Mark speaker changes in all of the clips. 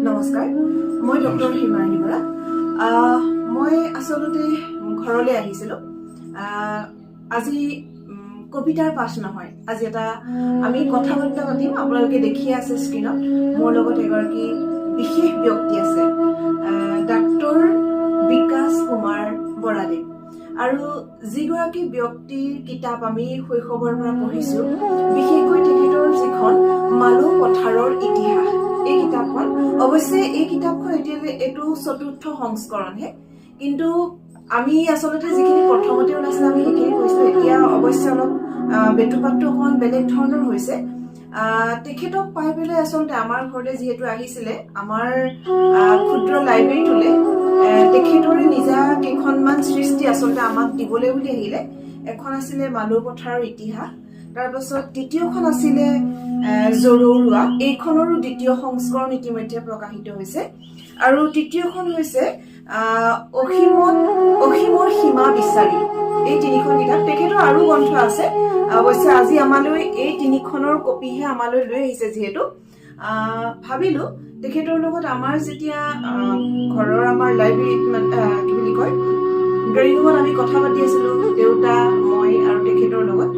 Speaker 1: নমস্কাৰ, মই ডক্টৰ হিমায়নী বৰা। মই আচলতে ঘৰলৈ আহিছিলোঁ। আজি কবিতাৰ পাঠ নহয়, আজি এটা আমি কথা বাৰ্তা পাতিম। আপোনালোকে দেখিয়ে আছে স্ক্ৰীণত মোৰ লগত এগৰাকী বিশেষ ব্যক্তি আছে, ডাক্তৰ বিকাশ কুমাৰ বৰাদেৱ। আৰু যিগৰাকী ব্যক্তিৰ কিতাপ আমি শৈশৱৰ পৰা পঢ়িছোঁ, বিশেষকৈ তেখেতৰ যিখন মালৌ পথাৰৰ ইতিহাস, এই কিতাপখন অৱশ্যে এতিয়ালৈ এইটো ৪ৰ্থ সংস্কৰণহে, কিন্তু আমি আচলতে যিখিনি প্ৰথমতে ওলাইছিলে আমি সেইখিনি কৈছিলোঁ। এতিয়া অৱশ্যে অলপ বেতুপাতটো অকণমান বেলেগ ধৰণৰ হৈছে। তেখেতক পাই পেলাই আচলতে আমাৰ ঘৰতে যিহেতু আহিছিলে, আমাৰ ক্ষুদ্ৰ লাইব্ৰেৰীটোলৈ তেখেতৰে নিজা কেইখনমান সৃষ্টি আচলতে আমাক দিবলৈ বুলি আহিলে। এখন আছিলে মালৌ পথাৰৰ ইতিহাস, তাৰপাছত দ্বিতীয়খন আছিলে জৰৌৱা, এইখনৰো দ্বিতীয় সংস্কৰণ ইতিমধ্যে প্ৰকাশিত হৈছে, আৰু তৃতীয়খন হৈছে অসীমৰ সীমা বিচাৰি। এই তিনিখন কিতাপ, তেখেতৰ আৰু গ্ৰন্থ আছে। অৱশ্যে আজি আমালৈ এই তিনিখনৰ কপিহে আমালৈ লৈ আহিছে। যিহেতু ভাবিলো তেখেতৰ লগত আমাৰ যেতিয়া ঘৰৰ আমাৰ লাইব্ৰেৰীত কি বুলি কয় ড্ৰয়িং ৰুমত আমি কথা পাতি আছিলো, দেউতা, মই আৰু তেখেতৰ লগত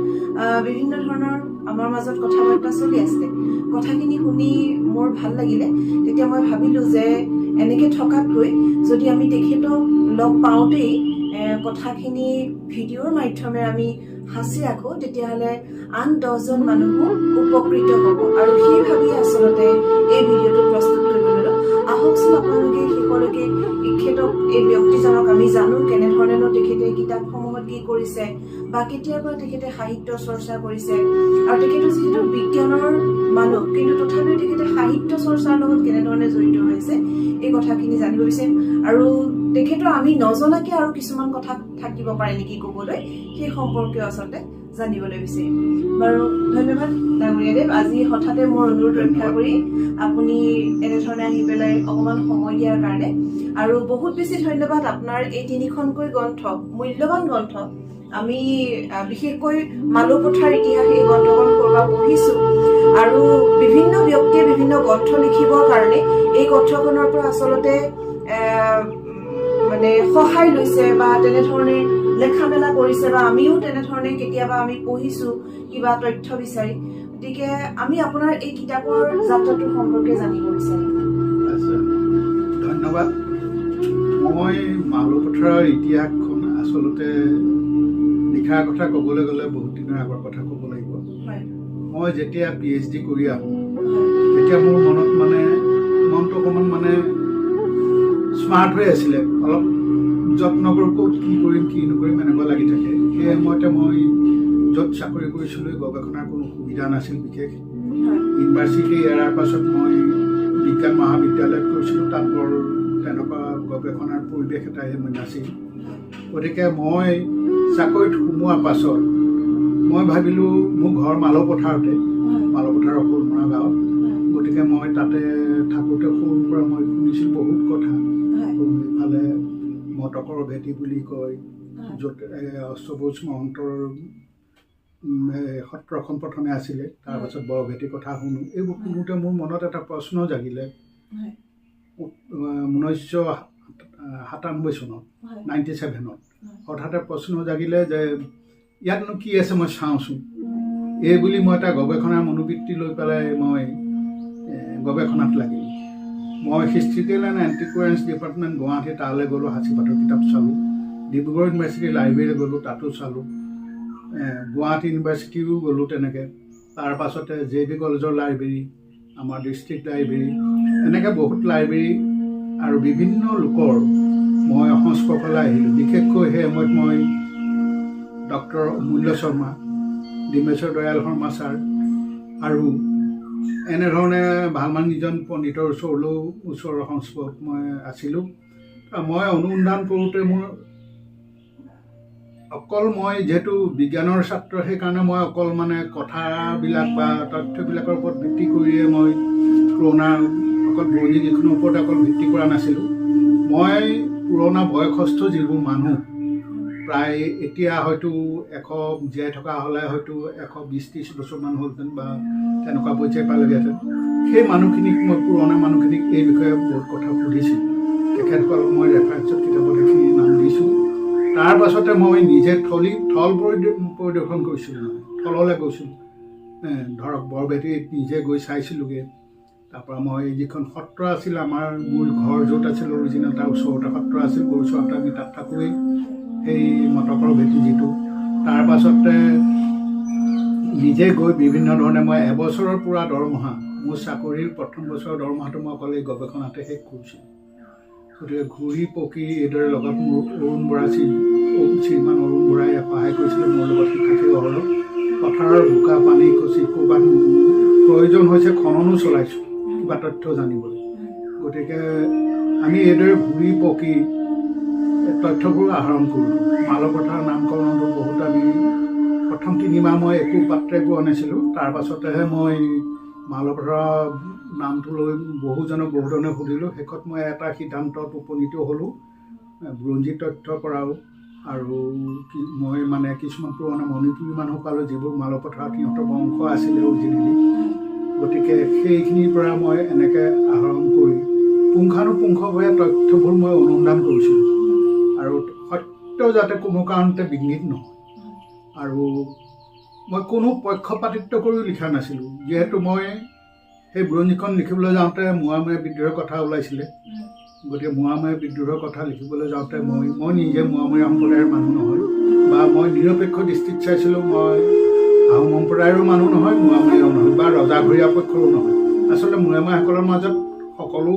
Speaker 1: বিভিন্ন ধৰণৰ আমাৰ মাজত কথা বাৰ্তা চলি আছিলে। কথাখিনি শুনি মোৰ ভাল লাগিলে। তেতিয়া মই ভাবিলো যে এনেকে থকাতকৈ যদি আমি তেখেতক লগ পাওঁতেই কথাখিনি ভিডিঅ'ৰ মাধ্যমেৰে আমি সাঁচি ৰাখোঁ, তেতিয়াহ'লে আন 10জন মানুহো উপকৃত হ'ব। আৰু সেই ভাবি আচলতে এই ভিডিঅ'টো প্ৰস্তুত কৰিব ল'লোঁ। আহকচোন আপোনালোকে শেষলৈকে তেখেতক, এই ব্যক্তিজনক আমি জানো কেনেধৰণেনো তেখেতে কিতাপসমূহত কি কৰিছে, বা কেতিয়াৰ পৰা তেখেতে সাহিত্য চৰ্চা কৰিছে, আৰু তেখেতৰ যিহেতু বিজ্ঞানৰ মানুহ, কিন্তু তথাপিও তেখেতে সাহিত্য চৰ্চাৰ লগত কেনেধৰণে জড়িত হৈছে এই কথাখিনি জানিব বিচাৰিম। আৰু তেখেতৰ আমি নজনাকে আৰু কিছুমান কথা থাকিব পাৰে নেকি ক'বলৈ, সেই সম্পৰ্কেও আচলতে জানিবলৈ বিচাৰিম। বাৰু, ধন্যবাদ ডাঙৰীয়াদেৱ। আজি হঠাতে মোৰ অনুৰোধ ৰক্ষা কৰি আপুনি এনেধৰণে আহি পেলাই অকণমান সময় দিয়াৰ কাৰণে, আৰু বহুত বেছি ধন্যবাদ আপোনাৰ এই 3খনকৈ গ্ৰন্থ, মূল্যৱান গ্ৰন্থ। আমি বিশেষকৈ মালৌ পথাৰ ইতিহাস এই গ্ৰন্থখন কৰবাত পঢ়িছোঁ, আৰু বিভিন্ন ব্যক্তিয়ে বিভিন্ন গ্ৰন্থ লিখিবৰ কাৰণে এই গ্ৰন্থখনৰ পৰা আচলতে মানে সহায় লৈছে, বা তেনেধৰণে লেখা মেলা কৰিছে, বা আমিও তেনেধৰণে কেতিয়াবা আমি পঢ়িছোঁ কিবা তথ্য বিচাৰি। গতিকে আমি আপোনাৰ এই কিতাপৰ যাত্ৰাটোৰ সম্পৰ্কে জানিব বিচাৰিম।
Speaker 2: ধন্যবাদ। মই মালৌ পথাৰৰ ইতিহাসখন আচলতে লিখাৰ কথা ক'বলৈ গ'লে বহুত দিনৰ আগৰ কথা ক'ব লাগিব। মই যেতিয়া PhD কৰি আহোঁ, তেতিয়া মোৰ মনটো অকণমান স্মাৰ্ট হৈ আছিলে, অলপ যত্ন কৰি ক'ত কি কৰিম কি নকৰিম এনেকুৱা লাগি থাকে। সেই সময়তে মই য'ত চাকৰি কৰিছিলোঁ গৱেষণাৰ কোনো সুবিধা নাছিল বিশেষ। ইউনিভাৰ্চিটি এৰাৰ পাছত মই বিজ্ঞান মহাবিদ্যালয়ত কৰিছিলোঁ, তাত বৰ তেনেকুৱা গৱেষণাৰ পৰিৱেশ এটাই নাছিল। গতিকে মই চাকৰিত সোমোৱাৰ পাছত মই ভাবিলোঁ মোৰ ঘৰ মালৌ পথাৰৰ সৰুমৰা গাঁৱত। গতিকে মই তাতে থাকোঁতে সৰুৰ পৰা মই শুনিছিলোঁ বহুত কথা। এইফালে মটকৰ ভেটি বুলি কয়, য'ত অশ্ববোজ মহন্তৰ সত্ৰখন প্ৰথমে আছিলে, তাৰপাছত বৰভেটিৰ কথা শুনো। এইবোৰ শুনোতে মোৰ মনত এটা প্ৰশ্ন জাগিলে। 1997 চনত 97ত হঠাতে প্ৰশ্ন জাগিলে যে ইয়াতনো কি আছে মই চাওঁচোন। এই বুলি মই এটা গৱেষণাৰ মনোবৃত্তি লৈ পেলাই মই গৱেষণাত লাগিলোঁ। মই হিষ্ট্ৰিকেল এণ্ড এণ্টিকুৱেঞ্চ ডিপাৰ্টমেণ্ট গুৱাহাটী, তালৈ গ'লোঁ, সাঁচিপাতৰ কিতাপ চালোঁ। ডিব্ৰুগড় ইউনিভাৰ্চিটি লাইব্ৰেৰী গ'লোঁ, তাতো চালোঁ। গুৱাহাটী ইউনিভাৰ্চিটিও গ'লোঁ তেনেকৈ। তাৰপাছতে JB কলেজৰ লাইব্ৰেৰী, আমাৰ ডিষ্ট্ৰিক্ট লাইব্ৰেৰী, এনেকৈ বহুত লাইব্ৰেৰী আৰু বিভিন্ন লোকৰ মই সংস্পৰ্শলৈ আহিলোঁ। বিশেষকৈ সেই সময়ত মই ডক্টৰ অমূল্য শৰ্মা, ডিমেশ্বৰ দয়াল শৰ্মা ছাৰ আৰু এনেধৰণে ভালমান কেইজন পণ্ডিতৰ ওচৰৰ সংস্পৰ্শত মই আছিলোঁ। মই অনুসন্ধান কৰোঁতে মই যিহেতু বিজ্ঞানৰ ছাত্ৰ, সেইকাৰণে মই অকল কথাবিলাক বা তথ্যবিলাকৰ ওপৰত ভিত্তি কৰিয়ে মই পুৰণা অকল বৌদ্ধিকীখনৰ ওপৰত অকল ভিত্তি কৰা নাছিলোঁ। মই পুৰণা বয়সস্থ যিবোৰ মানুহ, প্ৰায় এতিয়া হয়তো জীয়াই থকা হ'লে হয়তো 120-30 বছৰমান হ'লহেঁতেন, বা তেনেকুৱা পৰ্যায় পালেগৈহেঁতেন। সেই মানুহখিনিক মই পুৰণা মানুহখিনিক এই বিষয়ে বহুত কথা সুধিছিলোঁ। তেখেতসকলক মই ৰেফাৰেঞ্চত কিতাপত সেইখিনি নাম দিছোঁ। তাৰ পাছতে মই নিজে থল পৰিদৰ্শন কৰিছিলোঁ, থললৈ গৈছিলোঁ। ধৰক বৰবেটীত নিজে গৈ চাইছিলোঁগৈ। তাৰপৰা মই যিখন সত্ৰ আছিল, মোৰ ঘৰ য'ত আছিল অৰিজিনেল, তাৰ ওচৰতে সত্ৰ আছিল, গৰুচৰতে আমি তাত থাকোঁৱেই, সেই মটকৰ ভেটি যিটো। তাৰ পাছতে নিজে গৈ বিভিন্ন ধৰণে মই এবছৰৰ পূৰা দৰমহা, মোৰ চাকৰিৰ প্ৰথম বছৰৰ দৰমহাটো মই অকল এই গৱেষণাতে শেষ কৰিছিলোঁ। গতিকে ঘূৰি পকি এইদৰে লগত মোৰ অৰুণ বৰা শ্ৰীমান অৰুণ বৰাই সহায় কৰিছিলে মোৰ লগত শিক্ষাৰ্থী অহৰহ। পথাৰৰ বোকা পানী খচি ক'ৰবাত প্ৰয়োজন হৈছে খননো চলাইছোঁ কিবা তথ্য জানিবলৈ। গতিকে আমি এইদৰে ঘূৰি পকি তথ্যবোৰ আহৰণ কৰিলোঁ। মালপথাৰ নামকৰণতো বহুত আমি প্ৰথম 3 মাহ মই একো পাত্ৰে পোৱা নাছিলোঁ। তাৰ পাছতেহে মই মালপথাৰ নামটো লৈ বহুধৰণে সুধিলোঁ। শেষত মই এটা সিদ্ধান্তত উপনীত হ'লোঁ, বুৰঞ্জী তথ্যৰ পৰাও। আৰু মই মানে কিছুমান পুৰণা মণিপুৰী মানুহ পালোঁ, যিবোৰ মালপথাৰত সিহঁতৰ বংশ আছিলে অৰিজিনেলি। গতিকে সেইখিনিৰ পৰা মই এনেকৈ আহৰণ কৰি পুংখানুপুংখভাৱে তথ্যবোৰ মই অনুসন্ধান কৰিছিলোঁ, আৰু সত্য যাতে কোনো কাৰণতে বিঘ্নিত নহয়। আৰু মই কোনো পক্ষপাতিত্ব কৰিও লিখা নাছিলোঁ, যিহেতু মই সেই বুৰঞ্জীখন লিখিবলৈ যাওঁতে মোৱামৰীয়া বিদ্ৰোহৰ কথা ওলাইছিলে। গতিকে মোৱামৰীয়া বিদ্ৰোহৰ কথা লিখিবলৈ যাওঁতে মই নিজে মোৱামৰীয়া সম্প্ৰদায়ৰ মানুহ নহয়, বা মই নিৰপেক্ষ দৃষ্টিত চাইছিলোঁ। মই আহোম সম্প্ৰদায়ৰো মানুহ নহয়, মোৱামৰীয়াও নহয়, বা ৰজাঘৰীয়া পক্ষৰো নহয়। আচলতে মোৱামৰীয়াসকলৰ মাজত সকলো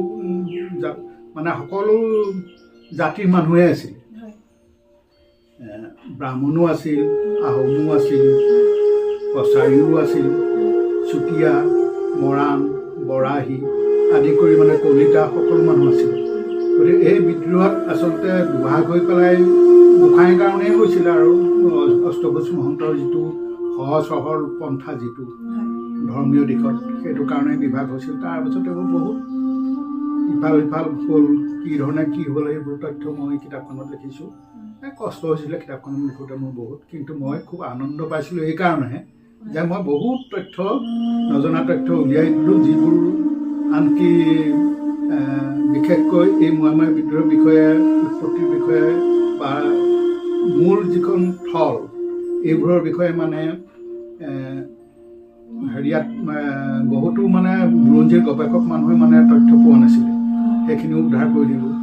Speaker 2: জাতিৰ মানুহে আছিল। ব্ৰাহ্মণো আছিল, আহোমো আছিল, কছাৰীও আছিল, চুতীয়া, মৰাণ, বৰাহী আদি কৰি কলিতা সকলো মানুহ আছিল। গতিকে এই বিদ্ৰোহত আচলতে দুভাগ হৈ পেলাই গোসাঁইৰ কাৰণেই হৈছিলে, আৰু অষ্টভুজ মহন্তৰ যিটো সহজ সৰল পন্থা, যিটো ধৰ্মীয় দিশত, সেইটো কাৰণে বিভাগ হৈছিল। তাৰপিছত এইবোৰ বহুত ইফাল সিফাল হ'ল, কি ধৰণে কি হ'ল এইবোৰ তথ্য মই কিতাপখনত লিখিছোঁ। কষ্ট হৈছিলে কিতাপখন লিখোঁতে মোৰ বহুত, কিন্তু মই খুব আনন্দ পাইছিলোঁ এইকাৰণেহে যে মই বহুত তথ্য, নজনা তথ্য উলিয়াই দিলোঁ, যিবোৰ আনকি বিশেষকৈ এই মোৱামৰীয়া বিদ্ৰোহৰ বিষয়ে, উৎপত্তিৰ বিষয়ে, বা মূল যিখন থল, এইবোৰৰ বিষয়ে হেৰিয়াত বহুতো বুৰঞ্জীৰ গৱেষক মানুহে তথ্য পোৱা নাছিলে, সেইখিনি উদ্ধাৰ কৰি দিলোঁ।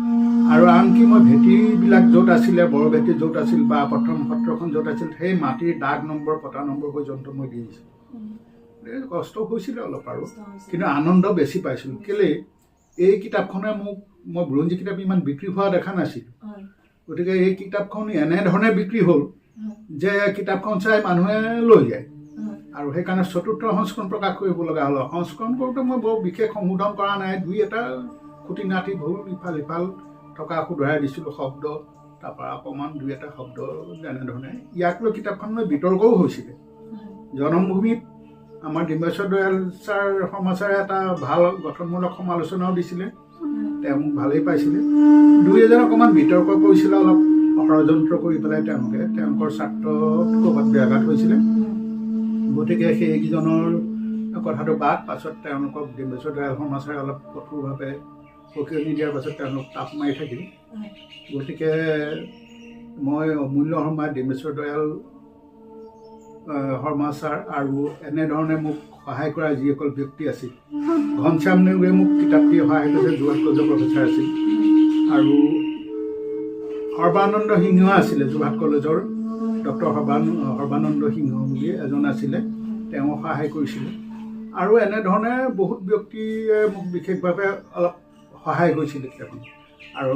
Speaker 2: আৰু আনকি মই ভেটিবিলাক য'ত আছিলে, বৰভেটি য'ত আছিল, বা প্ৰথম সত্ৰখন য'ত আছিল, সেই মাটিৰ দাগ নম্বৰ, পটা নম্বৰ পৰ্যন্ত মই দি দিছিলোঁ। কষ্ট হৈছিলে অলপ, আৰু কিন্তু আনন্দ বেছি পাইছিলোঁ। কেলৈ এই কিতাপখনে মই বুৰঞ্জী কিতাপ ইমান বিক্ৰী হোৱা দেখা নাছিলোঁ। গতিকে এই কিতাপখন এনেধৰণে বিক্ৰী হ'ল যে কিতাপখন চাই মানুহে লৈ যায়, আৰু সেইকাৰণে 4ৰ্থ সংস্কৰণ প্ৰকাশ কৰিব লগা হ'ল। সংস্কৰণ কৰোঁতে মই বৰ বিশেষ সংশোধন কৰা নাই, 2-এটা খুটি নাটি ভুল ইফাল সিফাল থকা শুধৰাই দিছিলোঁ শব্দ, তাৰপৰা অকণমান 2-এটা শব্দ যেনেধৰণে। ইয়াক লৈ কিতাপখন বিতৰ্কও হৈছিলে। জনমভূমিত আমাৰ ডিম্বেশ্বৰ দয়াল সমাচাৰে এটা ভাল গঠনমূলক সমালোচনাও দিছিলে, তেওঁ মোক ভালেই পাইছিলে। 2-এজন অকণমান বিতৰ্ক কৰিছিলে, অলপ ষড়যন্ত্ৰ কৰি পেলাই তেওঁলোকৰ স্বাৰ্থত ক'ৰবাত ব্যাঘাত হৈছিলে। গতিকে সেইকেইজনৰ কথাটো বাদ, পাছত তেওঁলোকক ডিম্বেশ্বৰ দয়াল সমাচাৰে অলপ কঠোৰভাৱে সকিয়নি দিয়াৰ পাছত তেওঁলোক তাপ মাৰি থাকিল। গতিকে মই অমূল্য শৰ্মা, ডিম্বেশ্বৰ দয়াল শৰ্মা ছাৰ, আৰু এনেধৰণে মোক সহায় কৰা যিসকল ব্যক্তি আছিল, ঘনশ্যাম নেওগে মোক কিতাপ দি সহায় কৰিছে, যোৰহাট কলেজৰ প্ৰফেচাৰ আছিল, আৰু সৰ্বানন্দ সিংহ আছিলে, যোৰহাট কলেজৰ ডক্টৰ সৰ্বানন্দ সিংহ বুলি এজন আছিলে, তেওঁ সহায় কৰিছিলে। আৰু এনেধৰণে বহুত ব্যক্তিয়ে মোক বিশেষভাৱে অলপ সহায় কৰিছিলে কিতাপখন। আৰু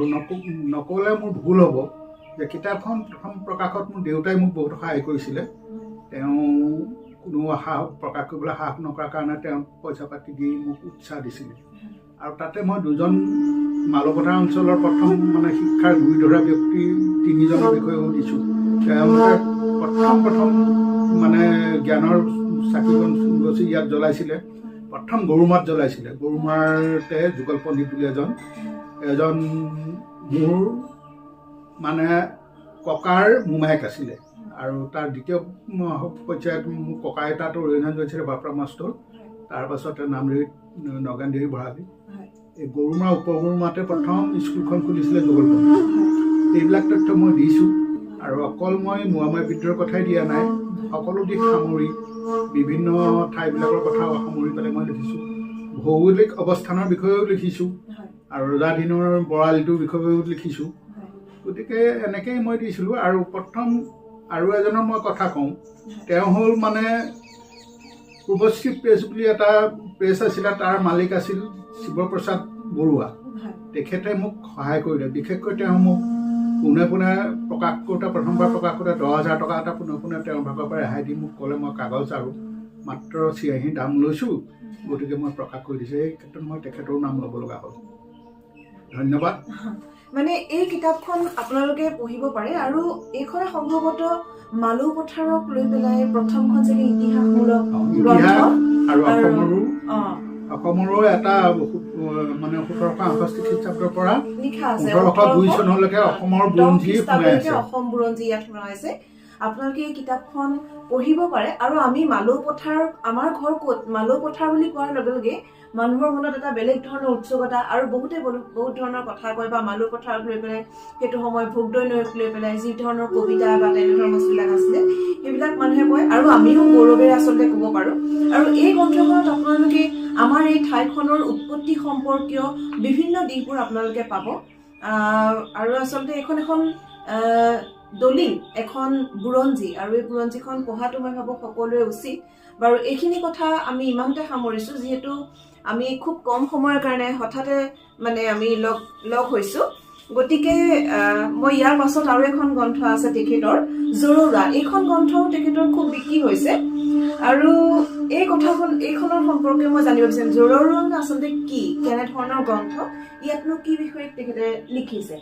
Speaker 2: নক'লে মোৰ ভুল হ'ব যে কিতাপখন প্ৰথম প্ৰকাশত মোৰ দেউতাই মোক বহুত সহায় কৰিছিলে। তেওঁ কোনো প্ৰকাশ কৰিবলৈ সাহস নকৰাৰ কাৰণে তেওঁ পইচা পাতি দি মোক উৎসাহ দিছিলে। আৰু তাতে মই 2জন মালপথাৰ অঞ্চলৰ প্ৰথম শিক্ষাৰ গুৰি ধৰা ব্যক্তি 3জনৰ বিষয়েও দিছোঁ। তেওঁলোকে প্ৰথম জ্ঞানৰ চাকিগছি ইয়াত জ্বলাইছিলে, প্ৰথম গৰুমাত জ্বলাইছিলে। গৰুমাতে যুগল পণ্ডিত বুলি এজন মোৰ ককাৰ মোমায়েক আছিলে, আৰু তাৰ দ্বিতীয় পৰ্যায়ত মোৰ ককা আইতাটো অৰিহণা যোগাইছিলে বাপ্ৰা মাষ্টৰ। তাৰ পাছতে নামৰিত নগানদেৱী ভৰালী
Speaker 1: হয়
Speaker 2: এই গৰুমৰা উত্তৰ গৰুমৰাতে প্ৰথম স্কুলখন খুলিছিলে যুগলবন্ধু এইবিলাক তথ্য মই দিছোঁ আৰু অকল মই মোৱামৰীয়া বিদ্ৰোহৰ কথাই দিয়া নাই সকলো দিশ সামৰি বিভিন্ন ঠাইবিলাকৰ কথা সামৰি পেলাই মই লিখিছোঁ ভৌগোলিক অৱস্থানৰ বিষয়েও লিখিছোঁ
Speaker 1: হয়
Speaker 2: আৰু ৰজাদিনৰ বৰালিটোৰ বিষয়েও লিখিছোঁ
Speaker 1: হয়
Speaker 2: গতিকে এনেকেই মই দিছিলোঁ আৰু প্ৰথম আৰু এজনৰ মই কথা কওঁ তেওঁ হ'ল মানে পূৰ্বশ্ৰী প্ৰেছ বুলি এটা প্ৰেছ আছিলে তাৰ মালিক আছিল শিৱপ্ৰসাদ বৰুৱা
Speaker 1: হয়
Speaker 2: তেখেতে মোক সহায় কৰিলে বিশেষকৈ তেওঁ মোক পোনে পোনে প্ৰকাশ কৰোঁতে প্ৰথমবাৰ প্ৰকাশ কৰোঁতে 10,000 টকা এটা পোনে পোনে তেওঁৰ ভাগৰ পৰা ৰেহাই দি মোক ক'লে মই কাগজ আৰু মাত্ৰ চিয়াহী দাম লৈছোঁ গতিকে মই প্ৰকাশ কৰি দিছোঁ এই ক্ষেত্ৰত মই তেখেতৰো নাম ল'ব লগা হ'ল ধন্যবাদ
Speaker 1: মানে এই কিতাপখন আপোনালোকে পঢ়িব পাৰে আৰু এইখনে সম্ভৱতঃ মালৌ পথাৰক লৈ পেলাই প্ৰথমখন চাগে ইতিহাসমূলক
Speaker 2: ইতিহাস আৰু
Speaker 1: অ
Speaker 2: অসমৰো এটা মানে 1768 খ্ৰীষ্টাব্দৰ পৰা
Speaker 1: লিখা আছে
Speaker 2: 1802 চনলৈকে অসমৰ বুৰঞ্জী সোমাই আছে
Speaker 1: অসম বুৰঞ্জী ইয়াত সোমাই আছে আপোনালোকে এই কিতাপখন পঢ়িব পাৰে আৰু আমি মালৌ পথাৰ আমাৰ ঘৰ ক'ত মালৌ পথাৰ বুলি কোৱাৰ লগে লগে মানুহৰ মনত এটা বেলেগ ধৰণৰ উৎসুকতা আৰু বহুত ধৰণৰ কথা কয় বা মালৌ পথাৰক লৈ পেলাই সেইটো সময় ভোগদৈ নৈক লৈ পেলাই যি ধৰণৰ কবিতা বা তেনেধৰণৰ বস্তুবিলাক আছিলে সেইবিলাক মানুহে কয় আৰু আমিও গৌৰৱেৰে আচলতে ক'ব পাৰোঁ আৰু এই গ্ৰন্থখনত আপোনালোকে আমাৰ এই ঠাইখনৰ উৎপত্তি সম্পৰ্কীয় বিভিন্ন দিশবোৰ আপোনালোকে পাব আৰু আচলতে এখন দলিল এখন বুৰঞ্জী আৰু এই বুৰঞ্জীখন পঢ়াটো মই ভাবোঁ সকলোৱে উচিত বাৰু এইখিনি কথা আমি ইমানতে সামৰিছোঁ যিহেতু আমি খুব কম সময়ৰ কাৰণে হঠাতে মানে আমি লগ হৈছোঁ গতিকে মই ইয়াৰ পাছত আৰু এখন গ্ৰন্থ আছে তেখেতৰ জৰুৰা এইখন গ্ৰন্থও তেখেতৰ খুব বিক্ৰী হৈছে আৰু এইখনৰ সম্পৰ্কে মই জানিব বিচাৰিম জৰুৰা আচলতে কি কেনেধৰণৰ গ্ৰন্থ ইয়াতনো কি বিষয়ে তেখেতে লিখিছে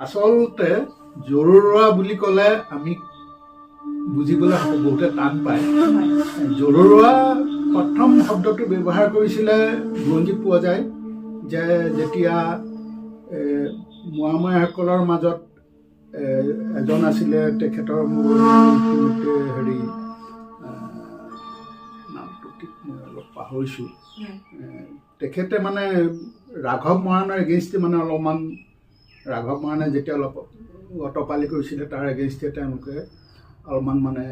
Speaker 2: আচলতে জৰুৰা বুলি ক'লে আমি বুজিবলৈ বহুতে টান পায় জৰুৰা প্ৰথম শব্দটো ব্যৱহাৰ কৰিছিলে বুৰঞ্জীত পোৱা যায় যে যেতিয়া মোৱামৰীয়াসকলৰ মাজত এজন আছিলে তেখেতৰ হেৰি নামটো ঠিক মই অলপ পাহৰিছোঁ তেখেতে মানে ৰাঘৱ মৰাণৰ এগেইনষ্টে মানে অলপমান ৰাঘৱ মৰাণে যেতিয়া অলপ অটপালি কৰিছিলে তাৰ এগেইনষ্টে তেওঁলোকে অলপমান মানে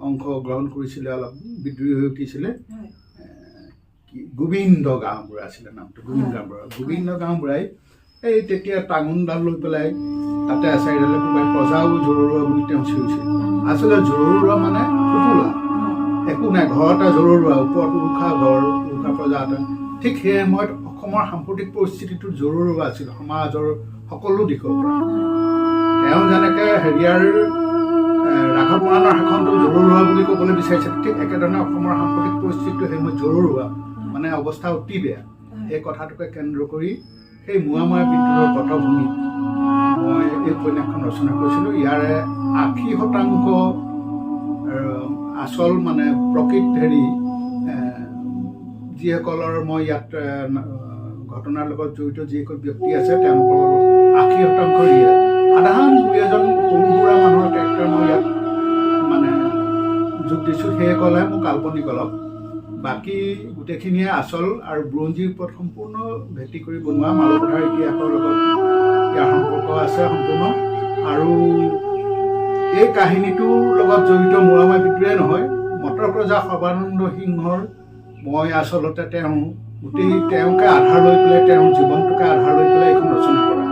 Speaker 2: অংশগ্ৰহণ কৰিছিলে অলপ বিদ্ৰোহী হৈ উঠিছিলে গোবিন্দ গাঁওবুঢ়া আছিলে নামটো গোবিন্দ গাঁওবুঢ়াই এই তেতিয়া টাঙোনডাল লৈ পেলাই তাতে এচাৰিডালে কোবাই প্ৰজাও জৰুৰুৱা বুলি তেওঁ চিঞৰিছিল আচলতে জৰুৰুৱা মানে ফুপুলা একো নাই ঘৰতে জৰুৰুৱা ওপৰত উৰুষা ঘৰ উৰুষা প্ৰজা এটা ঠিক সেই সময়ত অসমৰ সাম্প্ৰতিক পৰিস্থিতিটো জৰুৰুৱা আছিল সমাজৰ সকলো দিশৰ পৰা তেওঁ যেনেকৈ হেৰিয়াৰ ৰাঘৱ মৰাণৰ শাসনটো জৰুৰুৱা বুলি ক'বলৈ বিচাৰিছিল ঠিক একেধৰণে অসমৰ সাম্প্ৰতিক পৰিস্থিতিটো সেই সময়ত জৰুৰুৱা মানে অৱস্থা অতি বেয়া এই কথাটোকে কেন্দ্ৰ কৰি সেই মোৱামৰীয়া বিদ্ৰোহৰ পটভূমিত মই এই উপন্যাসখন ৰচনা কৰিছিলোঁ ইয়াৰে 80% আচল মানে প্ৰকৃত হেৰি যিসকলৰ মই ইয়াত ঘটনাৰ লগত জড়িত যিসকল ব্যক্তি আছে তেওঁলোকৰ 80% সাধাৰণ দুই এজন সৰু সুৰা মানুহৰ কেৰেক্টাৰ মই ইয়াত মানে যোগ দিছোঁ সেইসকলে মোৰ কাল্পনিক অলপ বাকী গোটেইখিনিয়ে আচল আৰু বুৰঞ্জীৰ ওপৰত সম্পূৰ্ণ ভিত্তি কৰি বনোৱা মালৌ পথাৰ ইতিহাসৰ লগত ইয়াৰ সম্পৰ্ক আছে সম্পূৰ্ণ আৰু এই কাহিনীটোৰ লগত জড়িত মোৱামৰীয়া বিদ্ৰোহে নহয় মটৰ প্ৰজা সৰ্বানন্দ সিংহৰ মই আচলতে তেওঁকে আধাৰ লৈ পেলাই তেওঁৰ জীৱনটোকে আধাৰ লৈ পেলাই এইখন ৰচনা কৰা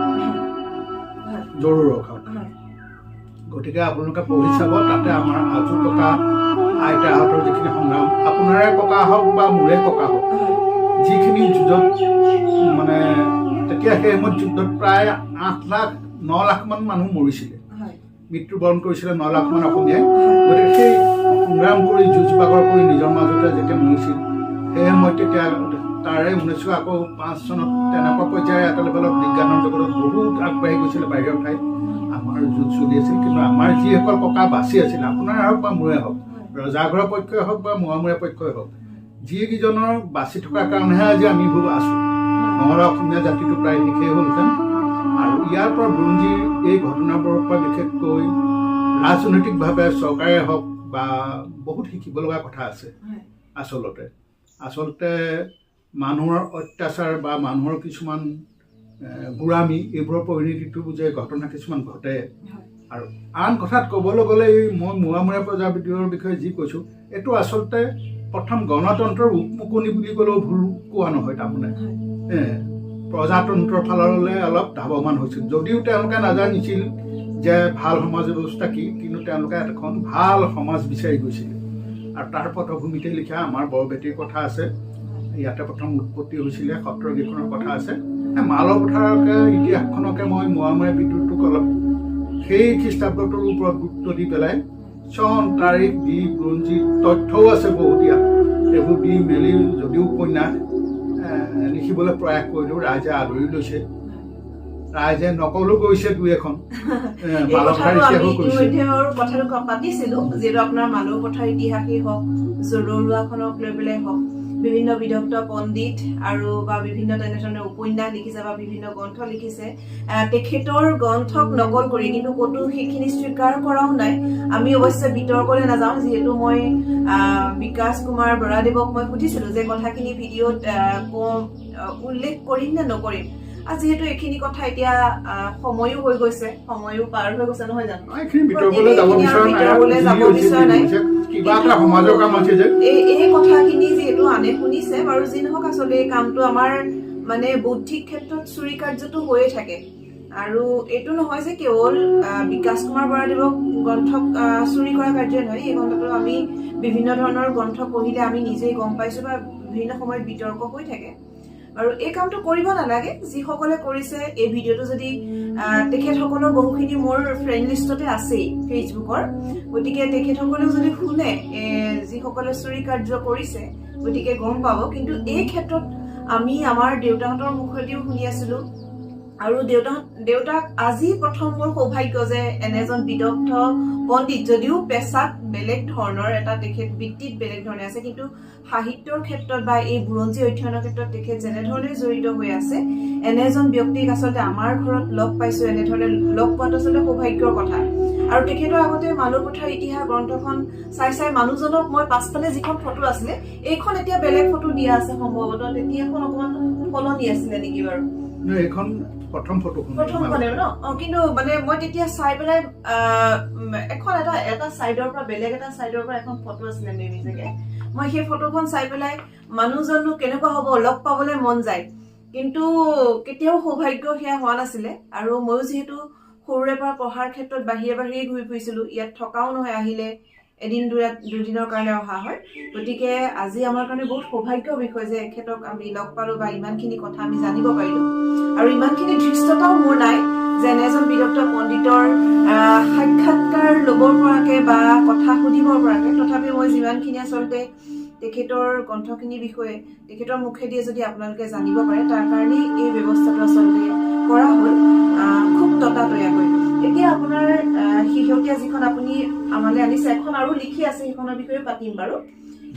Speaker 2: জৰুৰখন গতিকে আপোনালোকে পঢ়ি চাব তাতে আমাৰ আজু ককা আইতাহঁতৰ যিখিনি সংগ্ৰাম আপোনাৰে ককা হওক বা মোৰে ককা হওক যিখিনি যুদ্ধত মানে তেতিয়া সেই সময়ত যুদ্ধত প্ৰায় 8 লাখ 9 লাখ মান মানুহ মৰিছিলে মৃত্যুবৰণ কৰিছিলে 9 লাখ মান অসমীয়াই গতিকে সেই সংগ্ৰাম কৰি যুঁজ বাগৰ কৰি নিজৰ মাজতে যেতিয়া মৰিছিল সেই সময়ত তেতিয়া তাৰে 1905 চনত তেনেকুৱা পৰ্যায়ে এটা লেভেলত বিজ্ঞানৰ জগতত বহুত আগবাঢ়ি গৈছিলে বাহিৰৰ ঠাইত আমাৰ যুঁজ চলি আছিল কিন্তু আমাৰ যিসকল ককা বাচি আছিল আপোনাৰ হওক বা মোৰে হওক ৰজাঘৰৰ পক্ষই হওক বা মোৱামৰীয়া পক্ষই হওক যিকেইজনৰ বাচি থকাৰ কাৰণেহে আজি আমি আছোঁ নহ'লে অসমীয়া জাতিটো প্ৰায় শেষেই হ'লহেঁতেন আৰু ইয়াৰ পৰা বুৰঞ্জীৰ এই ঘটনাবোৰৰ পৰা বিশেষকৈ ৰাজনৈতিকভাৱে চৰকাৰে হওক বা বহুত শিকিব লগা কথা আছে আচলতে আচলতে মানুহৰ অত্যাচাৰ বা মানুহৰ কিছুমান গোড়ামি এইবোৰৰ পৰিণতিটো যে ঘটনা কিছুমান ঘটে। আৰু আন কথাত ক'বলৈ গ'লে মই মোৱামৰীয়া প্ৰজাবিদ্ৰোহৰ বিষয়ে যি কৈছোঁ, এইটো আচলতে প্ৰথম গণতন্ত্ৰৰ উপমুকনি বুলি ক'লেও ভুল কোৱা নহয়। তাৰমানে প্ৰজাতন্ত্ৰৰ ফাললৈ অলপ ধাৱমান হৈছিল, যদিও তেওঁলোকে নাজানিছিল যে ভাল সমাজ ব্যৱস্থা কি, কিন্তু তেওঁলোকে এখন ভাল সমাজ বিচাৰি গৈছিল। আৰু তাৰ পটভূমিতে লিখা আমাৰ বৰবেটীৰ কথা আছে, ইয়াতে প্ৰথম উৎপত্তি হৈছিলে, সত্ৰকেইখনৰ কথা আছে। মালৌ পথাৰকে ইতিহাসখনকে মই মোৱামৰীয়া বিদ্ৰোহটোক অলপ সেই খ্ৰীষ্টাব্দটোৰ ওপৰত গুৰুত্ব দি পেলাই চন তাৰিখ দি বুৰঞ্জী তথ্যও আছে বহুত ইয়াত, এইবোৰ দি মেলি যদিও উপন্যাস লিখিবলৈ প্ৰয়াস কৰিলোঁ, ৰাইজে আদৰি লৈছে, ৰাইজে নকলো গৈছে দুই এখন
Speaker 1: কথাটো পাতিছিলো। যিহেতু আপোনাৰ মালৌ পথাৰ ইতিহাসেই হওক, জৰুৱাখনক লৈ পেলাই হওক, বিভিন্ন বিদগ্ধ পণ্ডিত আৰু বা বিভিন্ন তেনেধৰণৰ উপন্যাস লিখিছে বা বিভিন্ন গ্ৰন্থ লিখিছে। তেখেতৰ গ্ৰন্থক নকল কৰি কিন্তু ক'তো সেইখিনি স্বীকাৰ কৰাও নাই। আমি অৱশ্যে বিতৰ্কলৈ নাযাওঁ, যিহেতু মই বিকাশ কুমাৰ বৰাদেৱক মই সুধিছিলো যে কথাখিনি ভিডিঅ'ত উল্লেখ কৰিম নে নকৰিম। যিহেতু এইখিনি কথা এতিয়া সময়ো হৈ গৈছে, সময়ো পাৰ হৈ গৈছে, নহয় জানো? যাব বিচৰা নাই। এই কথাখিনি যিহেতু আনে শুনিছে বাৰু, যি নহওক আচলতে এই কামটো আমাৰ মানে বৌদ্ধিক ক্ষেত্ৰত চুৰি কাৰ্যটো হৈয়ে থাকে। আৰু এইটো নহয় যে কেৱল বিকাশ কুমাৰ বৰাদেৱক গ্ৰন্থক চুৰি কৰা কাৰ্যই নহয়, এই গ্ৰন্থটো আমি বিভিন্ন ধৰণৰ গ্ৰন্থ পঢ়িলে আমি নিজেই গম পাইছো বা বিভিন্ন সময়ত বিতৰ্ক হৈ থাকে। আৰু এই কামটো কৰিব নালাগে। যিসকলে কৰিছে এই ভিডিঅ'টো যদি তেখেতসকলৰ বহুখিনি মোৰ ফ্ৰেণ্ড লিষ্টতে আছেই ফেচবুকৰ, গতিকে তেখেতসকলেও যদি শুনে যিসকলে চুৰি কাৰ্য কৰিছে, গতিকে গম পাব। কিন্তু এই ক্ষেত্ৰত আমি আমাৰ দেউতাহঁতৰ মুখেদিও শুনি আছিলো, আৰু দেউতাক আজি প্ৰথম মোৰ সৌভাগ্য যে এনে এজন বিদগ্ধ পণ্ডিত, যদিও পেছাত বেলেগ ধৰণৰ এটা তেখেত বৃত্তিত বেলেগ ধৰণে আছে, কিন্তু সাহিত্যৰ ক্ষেত্ৰত বা এই বুৰঞ্জী অধ্যয়নৰ ক্ষেত্ৰত তেখেত যেনেধৰণে জড়িত হৈ আছে, এনে এজন ব্যক্তিক আচলতে আমাৰ ঘৰত লগ পাইছো। এনেধৰণে লগ পোৱাটো আচলতে সৌভাগ্যৰ কথা। আৰু তেখেতৰ আগতে মালৌ পথাৰ ইতিহাস গ্ৰন্থখন চাই মানুহজনক মই পাছফালে যিখন ফটো আছিলে, এইখন এতিয়া বেলেগ ফটো দিয়া আছে সম্ভৱতঃ, তেতিয়া এখন অকমান সলনি আছিলে নেকি বাৰু?
Speaker 2: এইখন প্ৰথমখনে
Speaker 1: ন? কিন্তু মানে মই তেতিয়া চাই পেলাই এখন এটা চাইডৰ পৰা বেলেগ এটা চাইডৰ পৰা এখন ফটো আছিলে মেবি চাগে। মই সেই ফটোখন চাই পেলাই মানুহজনো কেনেকুৱা হ'ব লগ পাবলৈ মন যায়, কিন্তু কেতিয়াও সৌভাগ্য সেয়া হোৱা নাছিলে। আৰু ময়ো যিহেতু সৰুৰে পৰা পঢ়াৰ ক্ষেত্ৰত বাহিৰে ঘূৰি ফুৰিছিলো, ইয়াত থকাও নহয়, আহিলে এদিন দুদিনৰ কাৰণে অহা হয়। গতিকে আজি আমাৰ কাৰণে বহুত সৌভাগ্যৰ বিষয় যে এখেতক আমি লগ পালো বা ইমানখিনি কথা আমি জানিব পাৰিলো। আৰু ইমানখিনি ধৃষ্টতাও মোৰ নাই যে এনে এজন বিদগ্ধ পণ্ডিতৰ সাক্ষাৎকাৰ ল'বৰ পৰাকে বা কথা সুধিবৰ পৰাকে। তথাপিও মই যিমানখিনি আচলতে তেখেতৰ গ্ৰন্থখিনিৰ বিষয়ে তেখেতৰ মুখেদি যদি আপোনালোকে জানিব পাৰে, তাৰ কাৰণেই এই ব্যৱস্থাটো আচলতে কৰা হ'ল খুব ততাতৈয়াকৈ। এতিয়া আপোনাৰ শেহতীয়া যিখন আপুনি আমালৈ আনিছে, এখন আৰু লিখি আছে, সেইখনৰ বিষয়ে পাতিম বাৰু।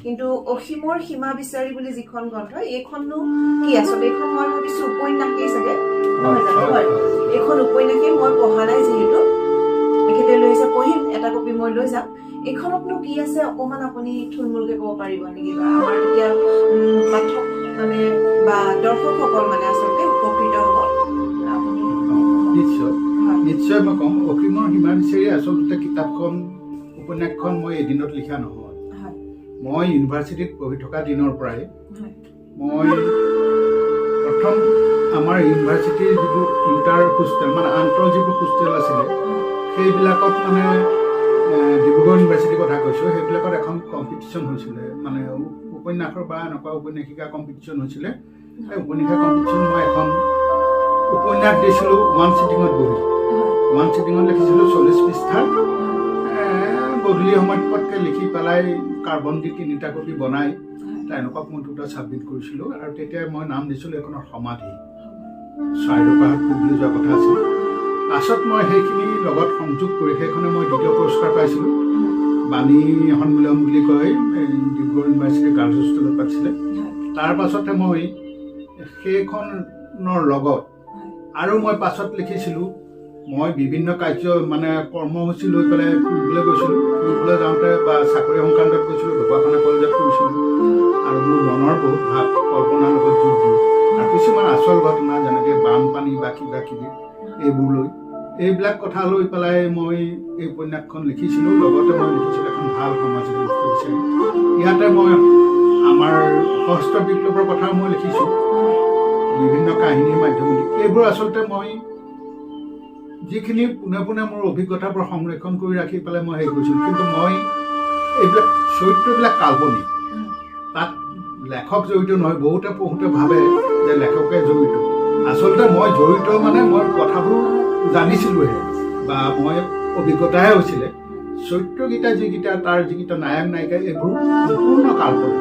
Speaker 1: কিন্তু অসীমৰ সীমা বিচাৰি বুলি যিখন গ্ৰন্থ, এইখননো কি আচলতে? এইখন মই ভাবিছো উপন্যাসেই চাগে, নহয় জানো? হয়, এইখন উপন্যাসেই। মই পঢ়া নাই যিহেতু, এখেতে লৈ আহিছে, পঢ়িম, এটা কপি মই লৈ যাম। এইখনতনো কি আছে অকমান আপুনি থুলমূলকে ক'ব পাৰিব নেকি? বা আমাৰ এতিয়া পাঠক মানে বা দৰ্শকসকল মানে আচলতে উপকৃত হ'ব।
Speaker 2: নিশ্চয় মই ক'ম। অসীমৰ সীমা বিচাৰি আচলতে কিতাপখন, উপন্যাসখন মই এদিনত লিখা নহয়। মই ইউনিভাৰ্চিটিত পঢ়ি থকা দিনৰ পৰাই মই প্ৰথম আমাৰ ইউনিভাৰ্চিটিৰ যিবোৰ ইণ্টাৰ হোষ্টেল মানে আন্তঃ যিবোৰ হোষ্টেল আছিলে, সেইবিলাকত মানে ডিব্ৰুগড় ইউনিভাৰ্চিটিৰ কথা কৈছোঁ, সেইবিলাকত এখন কম্পিটিশ্যন হৈছিলে, মানে উপন্যাসৰ বা এনেকুৱা উপন্যাসিকা কম্পিটিশ্যন হৈছিলে। সেই উপন্যাসিকা কম্পিটিশ্যন মই এখন উপন্যাস দিছিলোঁ ওৱান ছিটিঙত বহি। ওৱান ছিটিঙত লিখিছিলোঁ 40 পৃষ্ঠাৰ। গধূলি সময়ত পটকৈ লিখি পেলাই কাৰ্বন দি 3টা কপি বনাই এনেকুৱা মই 2টা ছাবমিট কৰিছিলোঁ। আৰু তেতিয়া মই নাম দিছিলোঁ এখনৰ সমাধি, চৰাইদেউ পাহাৰত বুলি যোৱা কথা আছিল। পাছত মই সেইখিনি লগত সংযোগ কৰি সেইখনে মই 2য় পুৰস্কাৰ পাইছিলোঁ। বাণী সন্মিলন বুলি কয়, ডিব্ৰুগড় ইউনিভাৰ্চিটি গাৰ্লছ হোষ্টেলত পাতিছিলে। তাৰ পাছতে মই সেইখনৰ লগত আৰু মই পাছত লিখিছিলোঁ, মই বিভিন্ন কাৰ্য মানে কৰ্মসূচী লৈ পেলাই ফুৰিবলৈ গৈছিলোঁ। দিবলৈ যাওঁতে বা চাকৰি সংক্ৰান্তত গৈছিলোঁ, ঢকুৱাখানা কলেজত কৰিছিলোঁ আৰু মোৰ মনৰ বহুত ভাৱ কল্পনাৰ লগত যোগ দিওঁ আৰু কিছুমান আচল ঘটনা যেনেকৈ বানপানী বা কিবা কিবি এইবিলাক কথা লৈ পেলাই মই এই উপন্যাসখন লিখিছিলোঁ। লগতে মই লিখিছিলোঁ এখন ভাল সমাজ ব্যৱস্থা বিচাৰি। ইয়াতে মই আমাৰ সশস্ত্ৰ বিপ্লৱৰ কথাও মই লিখিছোঁ বিভিন্ন কাহিনীৰ মাধ্যমেদি। এইবোৰ আচলতে মই যিখিনি পোনে পোনে মোৰ অভিজ্ঞতাবোৰ সংৰক্ষণ কৰি ৰাখি পেলাই মই হেৰি কৰিছিলোঁ, কিন্তু মই এইবিলাক চৰিত্ৰবিলাক কাল্পনিক, তাত লেখক জড়িত নহয়। বহুতে পঢ়োতে ভাবে যে লেখকে জড়িত, আচলতে মই জড়িত মানে মই কথাবোৰ জানিছিলোঁহে বা মই অভিজ্ঞতাহে হৈছিলে। চৰিত্ৰকেইটা যিকেইটা তাৰ যিকেইটা নায়ক নায়িকা এইবোৰ সম্পূৰ্ণ কাল্পনিক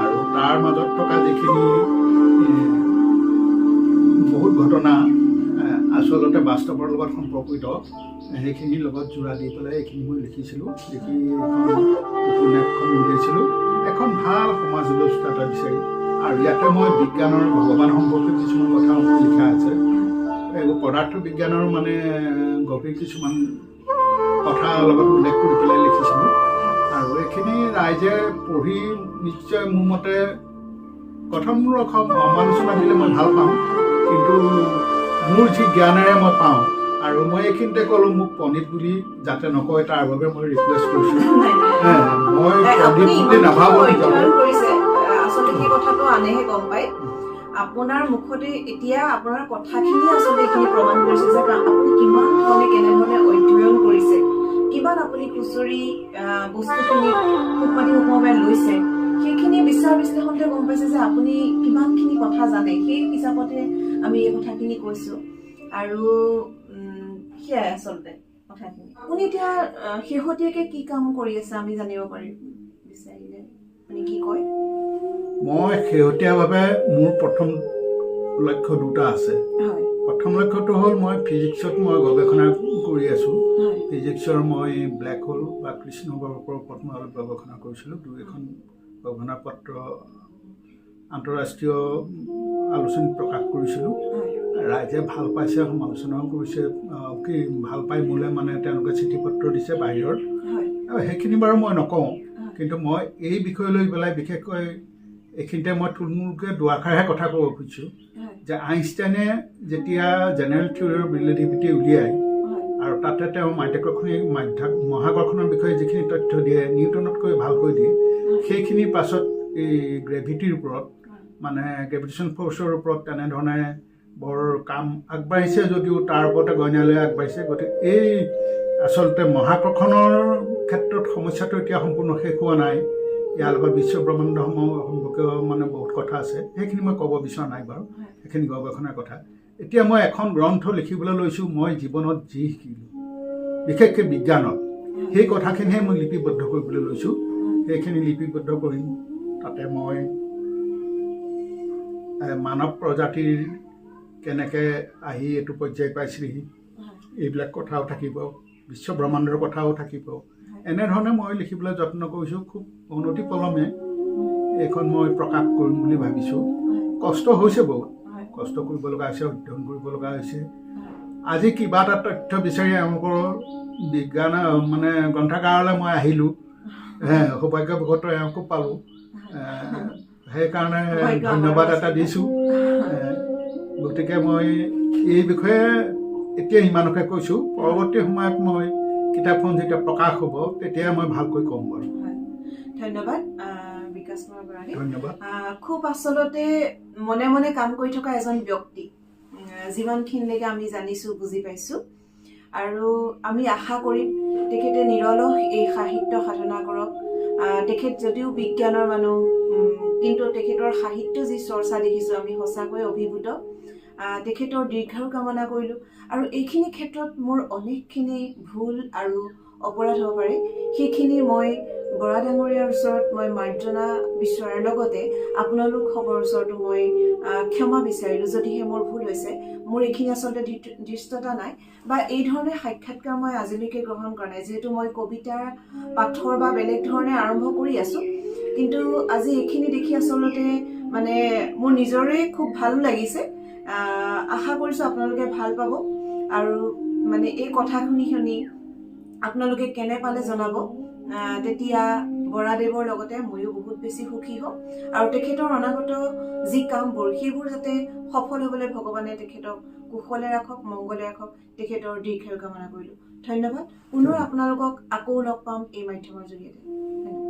Speaker 2: আৰু তাৰ মাজত থকা যিখিনি বহুত ঘটনা আচলতে বাস্তৱৰ লগত সম্পৰ্কিত, সেইখিনিৰ লগত জোৰা দি পেলাই এইখিনি মই লিখিছিলোঁ। লিখি এখন উপন্যাসখন উলিয়াইছিলোঁ, এখন ভাল সমাজ ব্যৱস্থা এটা বিচাৰি। আৰু ইয়াতে মই বিজ্ঞানৰ ভগৱান সম্পৰ্কে কিছুমান কথা মোৰ লিখা আছে। এইবোৰ পদাৰ্থ বিজ্ঞানৰ মানে গভীৰ কিছুমান কথা লগত উল্লেখ কৰি পেলাই লিখিছিলোঁ। আৰু এইখিনি ৰাইজে পঢ়ি নিশ্চয় মোৰ মতে গঠনমূলক সমালোচনা দিলে মই ভাল পাওঁ, কিন্তু মোৰ যি জ্ঞানেৰে মই পাওঁ আৰু মই এইখিনিতে ক'লোঁ মোক পণ্ডিত বুলি যাতে নকয় তাৰ বাবে মই ৰিকুৱেষ্ট কৰিছোঁ। মই পণ্ডিত বুলি নাভাবোঁ।
Speaker 1: আচলতে সেই কথাটো আনেহে গম পায়। আপোনাৰ মুখতে এতিয়া আপোনাৰ কথাখিনি আচলতে এইখিনি প্ৰমাণ কৰিছে যে আপুনি কিমান ধৰণে কেনেধৰণে অধ্যয়ন কৰিছে, কিমান আপুনি খুচৰি বস্তুখিনি সুখমাতি সুখমভাৱে লৈছে, সেইখিনি বিচাৰ বিশ্লেষণতে গম পাইছে যে আপুনি কিমানখিনি কথা জানে। সেই হিচাপতে আমি এই কথাখিনি কৈছোঁ আৰু সেয়াই আচলতে কথাখিনি। আপুনি এতিয়া শেহতীয়াকৈ কি কাম কৰি আছে আমি জানিব পাৰিম বিচাৰিলে আপুনি কি কয়?
Speaker 2: মই শেহতীয়াভাৱে মোৰ প্ৰথম লক্ষ্য দুটা আছে। প্ৰথম লক্ষ্যটো হ'ল মই ফিজিক্সত মই গৱেষণা কৰি আছোঁ। ফিজিক্সৰ মই ব্লেক হোল বা কৃষ্ণ গহ্বৰৰ ওপৰত মই অলপ গৱেষণা কৰিছিলোঁ। দুইখন গৱেষণা পত্ৰ আন্তঃৰাষ্ট্ৰীয় আলোচনীত প্ৰকাশ কৰিছিলোঁ। ৰাইজে ভাল পাইছে, সমালোচনাও কৰিছে, কি ভাল পাই মোলৈ মানে তেওঁলোকে চিঠি পত্ৰ দিছে বাহিৰৰ। সেইখিনি বাৰু মই নকওঁ, কিন্তু মই এই বিষয় লৈ পেলাই বিশেষকৈ এইখিনিতে মই থুলমূলকৈ দুআষাৰহে কথা ক'ব খুজিছোঁ যে আইনষ্টাইনে যেতিয়া জেনেৰেল থিয়ৰী অফ ৰিলেটিভিটি উলিয়ায় আৰু তাতে তেওঁ মহাকৰ্ষণৰ বিষয়ে যিখিনি তথ্য দিয়ে নিউটনতকৈ ভালকৈ দিয়ে, সেইখিনিৰ পাছত এই গ্ৰেভিটিৰ ওপৰত মানে গ্ৰেভিটেশ্যন ফ'ৰ্চৰ ওপৰত তেনেধৰণে বৰ কাম আগবাঢ়িছে যদিও তাৰ ওপৰতে গণনালৈ আগবাঢ়িছে। গতিকে এই আচলতে মহাকৰ্ষণৰ ক্ষেত্ৰত সমস্যাটো এতিয়া সম্পূৰ্ণ শেষ হোৱা নাই। ইয়াৰ লগত বিশ্ব ব্ৰহ্মাণ্ডসমূহ সম্পৰ্কীয় মানে বহুত কথা আছে, সেইখিনি মই ক'ব বিচৰা নাই বাৰু, সেইখিনি গৱেষণাৰ কথা। এতিয়া মই এখন গ্ৰন্থ লিখিবলৈ লৈছোঁ মই জীৱনত যি শিকিলোঁ, বিশেষকৈ বিজ্ঞানত, সেই কথাখিনিহে মই লিপিবদ্ধ কৰিবলৈ লৈছোঁ। সেইখিনি লিপিবদ্ধ কৰিম। তাতে মই মানৱ প্ৰজাতিৰ কেনেকৈ আহি এইটো পৰ্যায় পাইছিলেহি এইবিলাক কথাও থাকিব, বিশ্ব ব্ৰহ্মাণ্ডৰ কথাও থাকিব। এনেধৰণে মই লিখিবলৈ যত্ন কৰিছোঁ। খুব অনতি পলমে এইখন মই প্ৰকাশ কৰিম বুলি ভাবিছোঁ। কষ্ট হৈছে, বহুত কষ্ট কৰিব লগা হৈছে, অধ্যয়ন কৰিব লগা হৈছে। আজি কিবা এটা তথ্য বিচাৰি এওঁলোকৰ বিজ্ঞান মানে গ্ৰন্থাগাৰলৈ মই আহিলোঁ, সৌভাগ্যবশতঃ এওঁকো পালোঁ, সেইকাৰণে ধন্যবাদ এটা দিছোঁ। গতিকে মই এই বিষয়ে এতিয়া ইমানকে কৈছোঁ। পৰৱৰ্তী সময়ত মই কিতাপখন যেতিয়া প্ৰকাশ হ'ব তেতিয়া মই ভালকৈ ক'ম বাৰু।
Speaker 1: ধন্যবাদ বিকাশ কুমাৰ বৰানী।
Speaker 2: ধন্যবাদ।
Speaker 1: খুব আচলতে মনে মনে কাম কৰি থকা এজন ব্যক্তি, যিমানখিনিলৈকে আমি জানিছোঁ বুজি পাইছোঁ, আৰু আমি আশা কৰিম তেখেতে নিৰলস এই সাহিত্য সাধনা কৰক। তেখেত যদিও বিজ্ঞানৰ মানুহ, কিন্তু তেখেতৰ সাহিত্য যি চৰ্চা দেখিছোঁ আমি সঁচাকৈ অভিভূত। তেখেতৰ দীৰ্ঘায়ু কামনা কৰিলোঁ। আৰু এইখিনি ক্ষেত্ৰত মোৰ অনেকখিনি ভুল আৰু অপৰাধ হ'ব পাৰে, সেইখিনি মই বৰা ডাঙৰীয়াৰ ওচৰত মই মাৰ্জনা বিচৰাৰ লগতে আপোনালোকসবৰ ওচৰতো মই ক্ষমা বিচাৰিলোঁ যদিহে মোৰ ভুল হৈছে। মোৰ এইখিনি আচলতে ধৃষ্টতা নাই বা এই ধৰণে সাক্ষাৎকাৰ মই আজিলৈকে গ্ৰহণ কৰা নাই, যিহেতু মই কবিতা পাঠৰ বা বেলেগ ধৰণে আৰম্ভ কৰি আছোঁ। কিন্তু আজি এইখিনি দেখি আচলতে মানে মোৰ নিজৰে খুব ভাল লাগিছে। আশা কৰিছোঁ আপোনালোকে ভাল পাব আৰু মানে এই কথাখিনি শুনি আপোনালোকে কেনে পালে জনাব তেতিয়া বৰাদেৱৰ লগতে ময়ো বহুত বেছি সুখী হ'ম আৰু তেখেতৰ অনাগত যি কামবোৰ সেইবোৰ যাতে সফল হ'বলৈ ভগৱানে তেখেতক কুশলে ৰাখক মংগলে ৰাখক তেখেতৰ দীৰ্ঘায়ু কামনা কৰিলোঁ ধন্যবাদ পুনৰ আপোনালোকক আকৌ লগ পাম এই মাধ্যমৰ জৰিয়তে